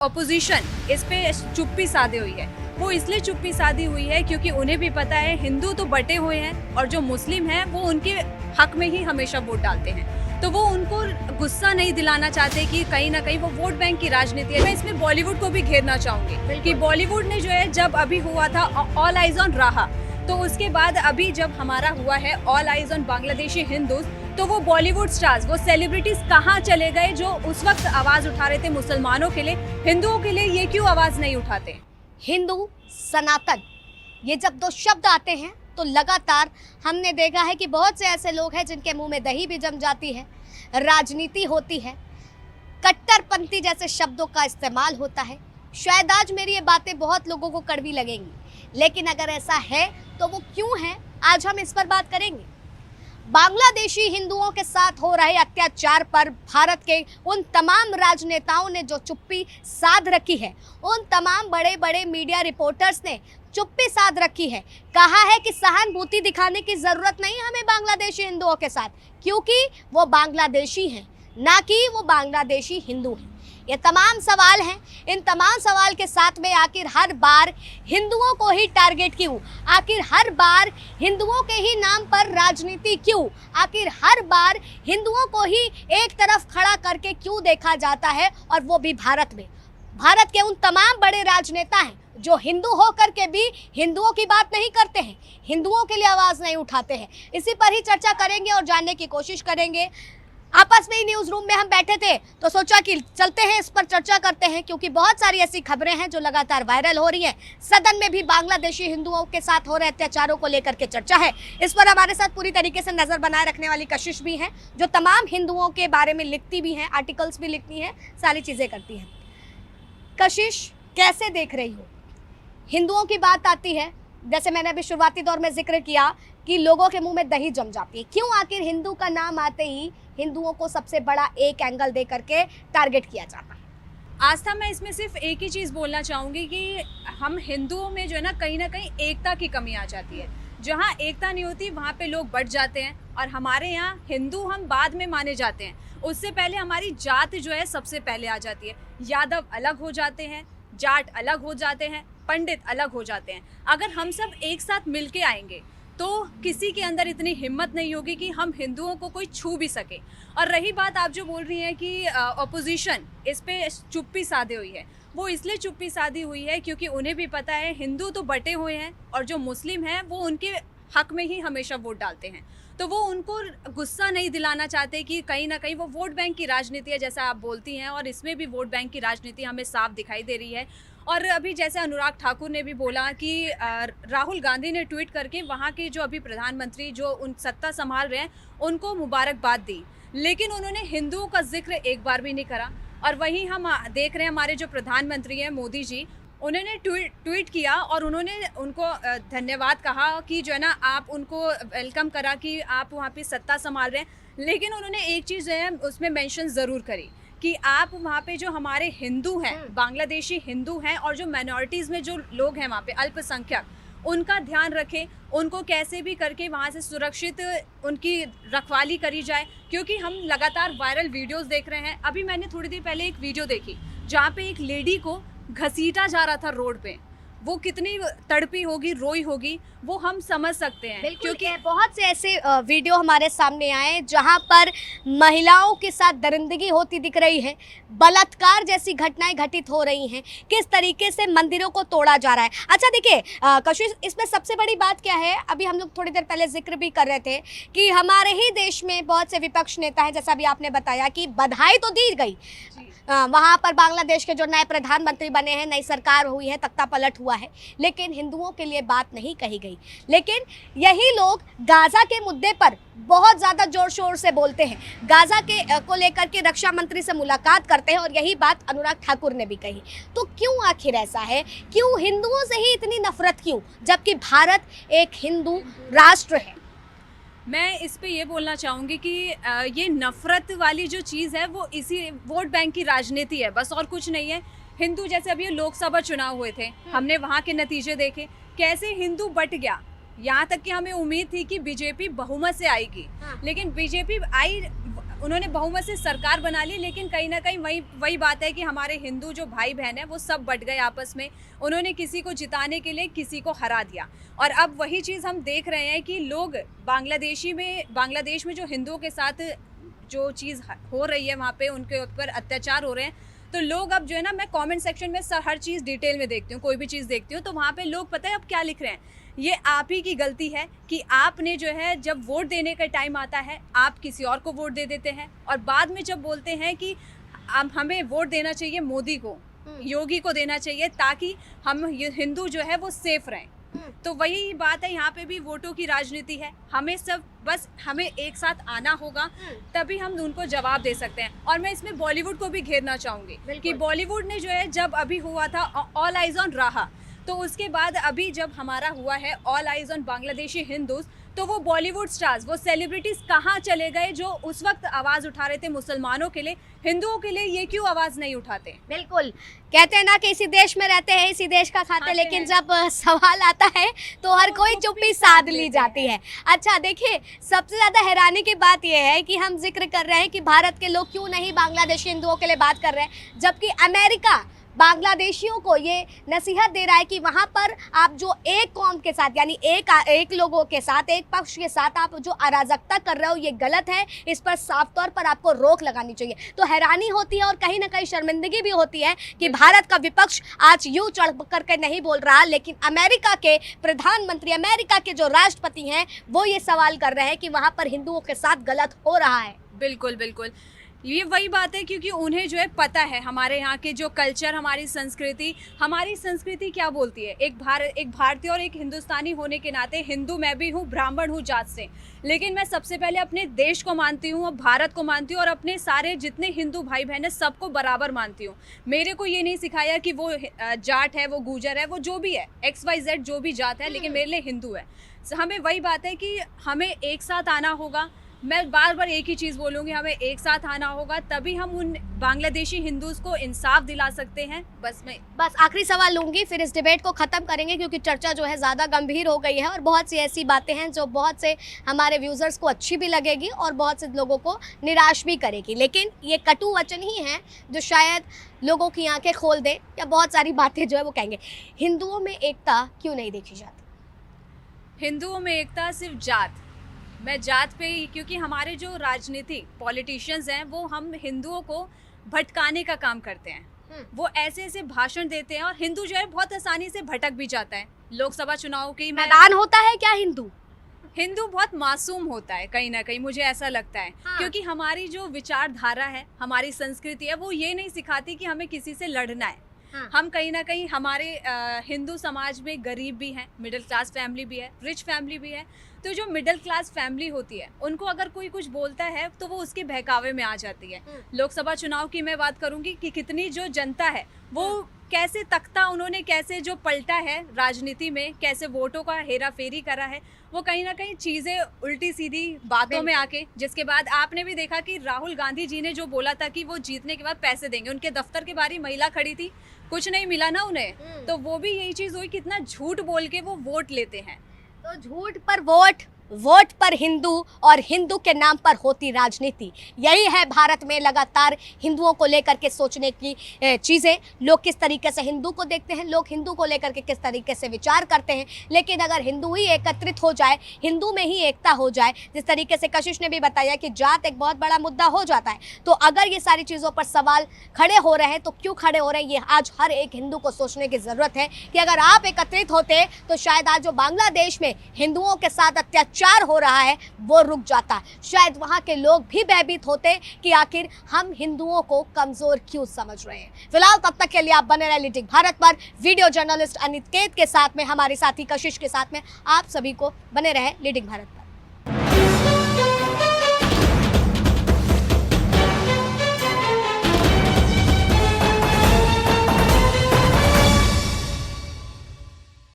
Opposition इस पे चुप्पी साधी हुई है। वो इसलिए चुप्पी साधी हुई है क्योंकि उन्हें भी पता है हिंदू तो बटे हुए हैं और जो मुस्लिम हैं वो उनके हक में ही हमेशा वोट डालते हैं। तो वो उनको गुस्सा नहीं दिलाना चाहते कि कहीं ना कहीं वो वोट बैंक की राजनीति है। मैं इसमें बॉलीवुड को भी घेरना चाहूंगी कि बॉलीवुड ने जो है जब अभी हुआ था ऑल आइज ऑन राहा, तो उसके बाद अभी जब हमारा हुआ है all eyes on Bangladeshi Hindus, तो वो बॉलीवुड स्टार्स, वो सेलिब्रिटीज कहाँ चले गए जो उस वक्त आवाज उठा रहे थे मुसलमानों के लिए, हिंदुओं के लिए, ये क्यों आवाज नहीं उठाते? हिंदू, सनातन, ये जब दो शब्द आते हैं तो लगातार हमने देखा है कि बहुत से ऐसे लोग हैं जिनके मुंह में दही भी जम जाती है, राजनीति होती है, कट्टरपंथी जैसे शब्दों का इस्तेमाल होता है। शायद आज मेरी ये बातें बहुत लोगों को कड़वी लगेंगी, लेकिन अगर ऐसा है तो वो क्यों है, आज हम इस पर बात करेंगे। बांग्लादेशी हिंदुओं के साथ हो रहे अत्याचार पर भारत के उन तमाम राजनेताओं ने जो चुप्पी साध रखी है, उन तमाम बड़े बड़े मीडिया रिपोर्टर्स ने चुप्पी साध रखी है, कहा है कि सहानुभूति दिखाने की जरूरत नहीं हमें बांग्लादेशी हिंदुओं के साथ, क्योंकि वो बांग्लादेशी हैं, ना कि वो बांग्लादेशी हिंदू हैं। ये तमाम सवाल हैं। इन तमाम सवाल के साथ में आखिर हर बार हिंदुओं को ही टारगेट क्यों? आखिर हर बार हिंदुओं के ही नाम पर राजनीति क्यों? आखिर हर बार हिंदुओं को ही एक तरफ खड़ा करके क्यों देखा जाता है, और वो भी भारत में? भारत के उन तमाम बड़े राजनेता हैं जो हिंदू होकर के भी हिंदुओं की बात नहीं करते हैं, हिंदुओं के लिए आवाज़ नहीं उठाते हैं। इसी पर ही चर्चा करेंगे और जानने की कोशिश करेंगे। आपस में ही न्यूज़ रूम में हम बैठे थे तो सोचा कि चलते हैं, इस पर चर्चा करते हैं, क्योंकि बहुत सारी ऐसी खबरें हैं जो लगातार वायरल हो रही हैं। सदन में भी बांग्लादेशी हिंदुओं के साथ हो रहे अत्याचारों को लेकर के चर्चा है। इस पर हमारे साथ पूरी तरीके से नज़र बनाए रखने वाली कशिश भी हैं, जो तमाम हिंदुओं के बारे में लिखती भी हैं, आर्टिकल्स भी लिखती हैं, सारी चीज़ें करती हैं। कशिश, कैसे देख रही हो? हिंदुओं की बात आती है, जैसे मैंने अभी शुरुआती दौर में जिक्र किया कि लोगों के मुंह में दही जम जाती है। क्यों आखिर हिंदू का नाम आते ही हिंदुओं को सबसे बड़ा एक एंगल दे करके टारगेट किया जाता है? आस्था, मैं इसमें सिर्फ एक ही चीज़ बोलना चाहूँगी कि हम हिंदुओं में जो है ना कहीं एकता की कमी आ जाती है। जहाँ एकता नहीं होती वहाँ पे लोग बढ़ जाते हैं, और हमारे यहाँ हिंदू हम बाद में माने जाते हैं। उससे पहले हमारी जात जो है सबसे पहले आ जाती है। यादव अलग हो जाते हैं, जाट अलग हो जाते हैं, पंडित अलग हो जाते हैं। अगर हम सब एक साथ मिलके आएंगे तो किसी के अंदर इतनी हिम्मत नहीं होगी कि हम हिंदुओं को कोई छू भी सके। और रही बात आप जो बोल रही हैं कि ऑपोजिशन इस पे चुप्पी साधी हुई है, वो इसलिए चुप्पी साधी हुई है क्योंकि उन्हें भी पता है हिंदू तो बटे हुए हैं और जो मुस्लिम हैं वो उनके हक में ही हमेशा वोट डालते हैं। तो वो उनको गुस्सा नहीं दिलाना चाहते कि कहीं ना कहीं वो वोट बैंक की राजनीति है, जैसा आप बोलती हैं, और इसमें भी वोट बैंक की राजनीति हमें साफ दिखाई दे रही है। और अभी जैसे अनुराग ठाकुर ने भी बोला कि राहुल गांधी ने ट्वीट करके वहाँ के जो अभी प्रधानमंत्री जो उन सत्ता संभाल रहे हैं उनको मुबारकबाद दी, लेकिन उन्होंने हिंदुओं का जिक्र एक बार भी नहीं करा। और वहीं हम देख रहे हैं हमारे जो प्रधानमंत्री हैं मोदी जी, उन्होंने ट्वीट किया और उन्होंने उनको धन्यवाद कहा कि जो है ना आप उनको वेलकम करा कि आप वहाँ पे सत्ता संभाल रहे हैं। लेकिन उन्होंने एक चीज़ जो है उसमें मेंशन ज़रूर करी कि आप वहाँ पे जो हमारे हिंदू हैं, बांग्लादेशी हिंदू हैं, और जो माइनॉरिटीज़ में जो लोग हैं वहाँ पे अल्पसंख्यक, उनका ध्यान रखें, उनको कैसे भी करके वहाँ से सुरक्षित उनकी रखवाली करी जाए। क्योंकि हम लगातार वायरल वीडियोस देख रहे हैं। अभी मैंने थोड़ी देर पहले एक वीडियो देखी जहाँ पे एक लेडी को घसीटा जा रहा था रोड पे। वो कितनी तड़पी होगी, रोई होगी, वो हम समझ सकते हैं। क्योंकि बहुत से ऐसे वीडियो हमारे सामने आए जहां पर महिलाओं के साथ दरिंदगी होती दिख रही है, बलात्कार जैसी घटनाएं घटित हो रही हैं, किस तरीके से मंदिरों को तोड़ा जा रहा है। अच्छा देखिए कशिश, इसमें सबसे बड़ी बात क्या है, अभी हम लोग थोड़ी देर पहले जिक्र भी कर रहे थे कि हमारे ही देश में बहुत से विपक्ष नेता हैं, जैसा अभी आपने बताया कि बधाई तो दी गई, वहाँ पर बांग्लादेश के जो नए प्रधानमंत्री बने हैं, नई सरकार हुई है, तख्ता पलट हुआ है, लेकिन हिंदुओं के लिए बात नहीं कही गई। लेकिन यही लोग गाजा के मुद्दे पर बहुत ज़्यादा जोर शोर से बोलते हैं, गाजा के को लेकर के रक्षा मंत्री से मुलाकात करते हैं, और यही बात अनुराग ठाकुर ने भी कही। तो क्यों आखिर ऐसा है? क्यों हिंदुओं से ही इतनी नफरत क्यों, जबकि भारत एक हिंदू राष्ट्र है? मैं इस पे ये बोलना चाहूँगी कि ये नफ़रत वाली जो चीज़ है वो इसी वोट बैंक की राजनीति है, बस और कुछ नहीं है। हिंदू, जैसे अभी लोकसभा चुनाव हुए थे, हमने वहाँ के नतीजे देखे, कैसे हिंदू बट गया। यहाँ तक कि हमें उम्मीद थी कि बीजेपी बहुमत से आएगी, लेकिन बीजेपी आई उन्होंने बहुमत से सरकार बना ली, लेकिन कहीं ना कहीं वही बात है कि हमारे हिंदू जो भाई बहन हैं वो सब बट गए आपस में। उन्होंने किसी को जिताने के लिए किसी को हरा दिया, और अब वही चीज़ हम देख रहे हैं कि लोग बांग्लादेश में जो हिंदुओं के साथ जो चीज़ हो रही है, वहाँ पे उनके ऊपर अत्याचार हो रहे हैं, तो लोग अब जो है ना, मैं कमेंट सेक्शन में हर चीज़ डिटेल में देखती हूँ, कोई भी चीज़ देखती हूँ तो वहाँ पे लोग पता है अब क्या लिख रहे हैं, ये आप ही की गलती है कि आपने जो है जब वोट देने का टाइम आता है आप किसी और को वोट दे देते हैं, और बाद में जब बोलते हैं कि हमें वोट देना चाहिए मोदी को, योगी को देना चाहिए ताकि हम हिंदू जो है वो सेफ रहें। तो वही बात है, यहाँ पे भी वोटों की राजनीति है। हमें एक साथ आना होगा, तभी हम उनको जवाब दे सकते हैं। और मैं इसमें बॉलीवुड को भी घेरना चाहूँगी कि बॉलीवुड ने जो है जब अभी हुआ था ऑल आइज ऑन राहा, तो उसके बाद अभी जब हमारा हुआ है all eyes on Bangladeshi Hindus, तो वो बॉलीवुड स्टार्स, वो सेलिब्रिटीज कहाँ चले गए जो उस वक्त आवाज़ उठा रहे थे मुसलमानों के लिए, हिंदुओं के लिए, ये क्यों आवाज़ नहीं उठाते? बिल्कुल, कहते हैं ना कि इसी देश में रहते हैं, इसी देश का खाते, लेकिन जब सवाल आता है तो हर कोई चुप्पी साध ली जाती है। अच्छा देखिए, सबसे ज़्यादा हैरानी की बात यह है कि हम जिक्र कर रहे हैं कि भारत के लोग क्यों नहीं बांग्लादेशी हिंदुओं के लिए बात कर रहे हैं, जबकि अमेरिका बांग्लादेशियों को ये नसीहत दे रहा है कि वहाँ पर आप जो एक कौम के साथ, यानी एक लोगों के साथ, एक पक्ष के साथ आप जो अराजकता कर रहे हो ये गलत है, इस पर साफ तौर पर आपको रोक लगानी चाहिए। तो हैरानी होती है और कहीं ना कहीं शर्मिंदगी भी होती है कि भारत का विपक्ष आज यूं चढ़ करके नहीं बोल रहा, लेकिन अमेरिका के प्रधानमंत्री, अमेरिका के जो राष्ट्रपति हैं, वो ये सवाल कर रहे हैं कि वहाँ पर हिंदुओं के साथ गलत हो रहा है। बिल्कुल बिल्कुल, ये वही बात है, क्योंकि उन्हें जो है पता है हमारे यहाँ के जो कल्चर, हमारी संस्कृति क्या बोलती है। एक भारतीय और एक हिंदुस्तानी होने के नाते, हिंदू मैं भी हूँ, ब्राह्मण हूँ जात से, लेकिन मैं सबसे पहले अपने देश को मानती हूँ, भारत को मानती हूँ, और अपने सारे जितने हिंदू भाई बहन हैं सबको बराबर मानती हूँ। मेरे को ये नहीं सिखाया कि वो जाट है, वो गुजर है, वो जो भी है, XYZ जो भी जात है, लेकिन मेरे लिए हिंदू है। हमें वही बात है कि हमें एक साथ आना होगा। मैं बार बार एक ही चीज़ बोलूँगी, हमें एक साथ आना होगा, तभी हम उन बांग्लादेशी हिंदूज़ को इंसाफ दिला सकते हैं। बस आखिरी सवाल लूँगी, फिर इस डिबेट को ख़त्म करेंगे, क्योंकि चर्चा जो है ज़्यादा गंभीर हो गई है और बहुत सी ऐसी बातें हैं जो बहुत से हमारे व्यूज़र्स को अच्छी भी लगेगी और बहुत से लोगों को निराश भी करेगी, लेकिन ये कटु वचन ही है जो शायद लोगों की आँखें खोल दे, या बहुत सारी बातें जो है वो कहेंगे। हिंदुओं में एकता क्यों नहीं देखी जाती? हिंदुओं में एकता सिर्फ जात, मैं जात पे ही, क्योंकि हमारे जो राजनीतिक पॉलिटिशियंस हैं वो हम हिंदुओं को भटकाने का काम करते हैं। वो ऐसे ऐसे भाषण देते हैं और हिंदू जो है बहुत आसानी से भटक भी जाता है। लोकसभा चुनाव की मैदान होता है क्या हिंदू बहुत मासूम होता है कहीं ना कहीं, मुझे ऐसा लगता है। हाँ। क्योंकि हमारी जो विचारधारा है, हमारी संस्कृति है, वो ये नहीं सिखाती कि हमें किसी से लड़ना है। हाँ। हम कहीं ना कहीं हमारे हिंदू समाज में गरीब भी हैं, मिडिल क्लास फैमिली भी है, रिच फैमिली भी है। तो जो मिडिल क्लास फैमिली होती है उनको अगर कोई कुछ बोलता है तो वो उसके बहकावे में आ जाती है। लोकसभा चुनाव की मैं बात करूंगी कि कितनी जो जनता है वो कैसे तख्ता उन्होंने कैसे जो पलटा है राजनीति में, कैसे वोटों का हेरा फेरी करा है, वो कहीं ना कहीं चीज़ें उल्टी सीधी बातों में आके, जिसके बाद आपने भी देखा कि राहुल गांधी जी ने जो बोला था कि वो जीतने के बाद पैसे देंगे, उनके दफ्तर के बाहर महिला खड़ी थी, कुछ नहीं मिला ना उन्हें। तो वो भी यही चीज़ हुई, कितना झूठ बोल के वो वोट लेते हैं। तो झूठ पर वोट, वोट पर हिंदू, और हिंदू के नाम पर होती राजनीति, यही है भारत में लगातार हिंदुओं को लेकर के सोचने की चीज़ें। लोग किस तरीके से हिंदू को देखते हैं, लोग हिंदू को लेकर के किस तरीके से विचार करते हैं। लेकिन अगर हिंदू ही एकत्रित हो जाए, हिंदू में ही एकता हो जाए, जिस तरीके से कशिश ने भी बताया कि जात एक बहुत बड़ा मुद्दा हो जाता है, तो अगर ये सारी चीज़ों पर सवाल खड़े हो रहे हैं तो क्यों खड़े हो रहे हैं, ये आज हर एक हिंदू को सोचने की ज़रूरत है कि अगर आप एकत्रित होते तो शायद आज जो बांग्लादेश में हिंदुओं के साथ अत्याचार हो रहा है वो रुक जाता। शायद वहां के लोग भी भयभीत होते कि आखिर हम हिंदुओं को कमजोर क्यों समझ रहे हैं। फिलहाल तब तक के लिए आप बने रहे लीडिंग भारत पर। वीडियो जर्नलिस्ट अनिकेत के साथ में, हमारे साथी कशिश के साथ में, आप सभी को बने रहे लीडिंग भारत पर।